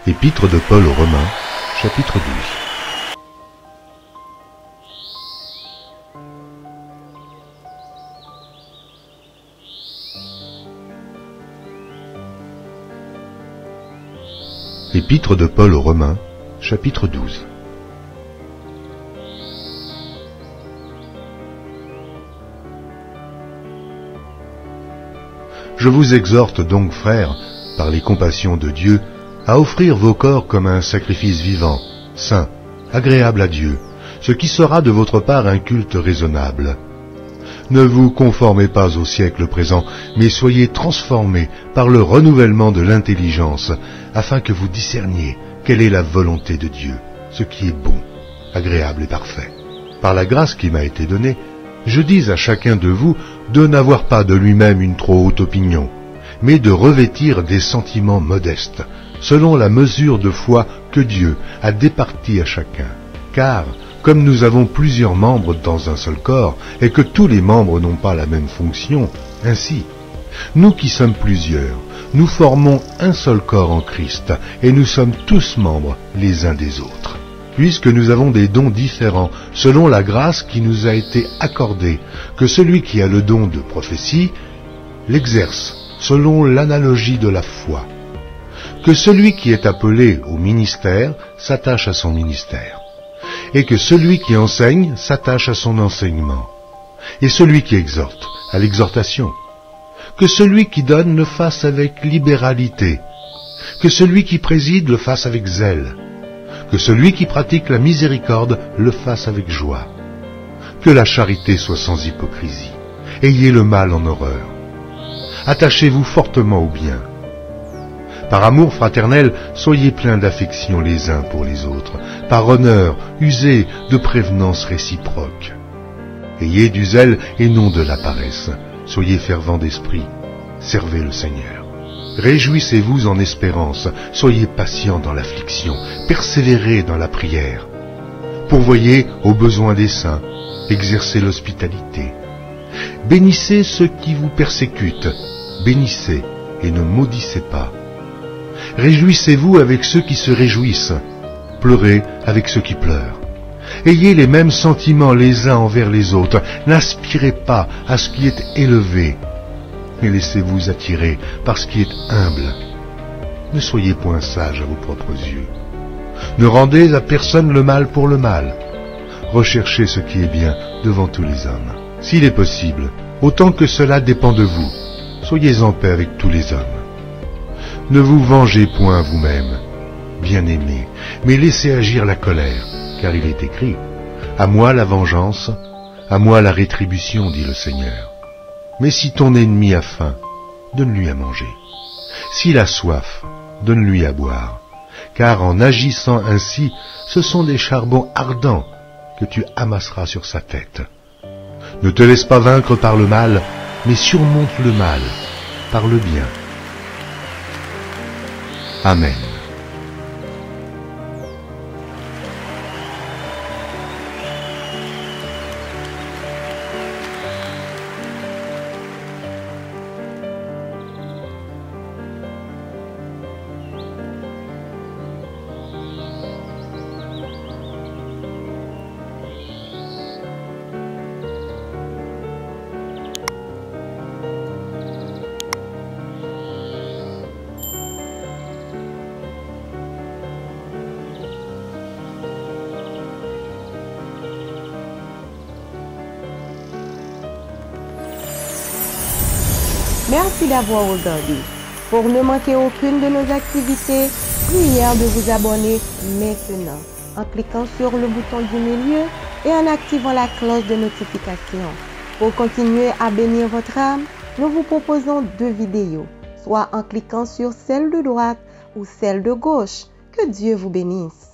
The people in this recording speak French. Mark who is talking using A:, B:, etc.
A: Épître de Paul aux Romains, chapitre 12. Épître de Paul aux Romains, chapitre 12. Je vous exhorte donc, frères, par les compassions de Dieu, à offrir vos corps comme un sacrifice vivant, saint, agréable à Dieu, ce qui sera de votre part un culte raisonnable. Ne vous conformez pas au siècle présent, mais soyez transformés par le renouvellement de l'intelligence, afin que vous discerniez quelle est la volonté de Dieu, ce qui est bon, agréable et parfait. Par la grâce qui m'a été donnée, je dis à chacun de vous de n'avoir pas de lui-même une trop haute opinion, mais de revêtir des sentiments modestes, selon la mesure de foi que Dieu a départie à chacun. Car, comme nous avons plusieurs membres dans un seul corps, et que tous les membres n'ont pas la même fonction, ainsi, nous qui sommes plusieurs, nous formons un seul corps en Christ, et nous sommes tous membres les uns des autres. Puisque nous avons des dons différents, selon la grâce qui nous a été accordée, que celui qui a le don de prophétie l'exerce selon l'analogie de la foi, que celui qui est appelé au ministère s'attache à son ministère, et que celui qui enseigne s'attache à son enseignement, et celui qui exhorte à l'exhortation, que celui qui donne le fasse avec libéralité, que celui qui préside le fasse avec zèle, que celui qui pratique la miséricorde le fasse avec joie, que la charité soit sans hypocrisie, ayez le mal en horreur, attachez-vous fortement au bien. Par amour fraternel, soyez pleins d'affection les uns pour les autres. Par honneur, usez de prévenance réciproque. Ayez du zèle et non de la paresse. Soyez fervents d'esprit. Servez le Seigneur. Réjouissez-vous en espérance. Soyez patients dans l'affliction. Persévérez dans la prière. Pourvoyez aux besoins des saints. Exercez l'hospitalité. Bénissez ceux qui vous persécutent. Bénissez et ne maudissez pas. Réjouissez-vous avec ceux qui se réjouissent, pleurez avec ceux qui pleurent. Ayez les mêmes sentiments les uns envers les autres, n'aspirez pas à ce qui est élevé, mais laissez-vous attirer par ce qui est humble. Ne soyez point sages à vos propres yeux. Ne rendez à personne le mal pour le mal. Recherchez ce qui est bien devant tous les hommes. S'il est possible, autant que cela dépend de vous, soyez en paix avec tous les hommes. Ne vous vengez point vous-même, bien-aimés, mais laissez agir la colère, car il est écrit, « À moi la vengeance, à moi la rétribution, dit le Seigneur. Mais si ton ennemi a faim, donne-lui à manger. S'il a soif, donne-lui à boire, car en agissant ainsi, ce sont des charbons ardents que tu amasseras sur sa tête. Ne te laisse pas vaincre par le mal, mais surmonte le mal par le bien. » Amen.
B: Merci d'avoir regardé. Pour ne manquer aucune de nos activités, prière de vous abonner maintenant en cliquant sur le bouton du milieu et en activant la cloche de notification. Pour continuer à bénir votre âme, nous vous proposons 2 vidéos, soit en cliquant sur celle de droite ou celle de gauche. Que Dieu vous bénisse.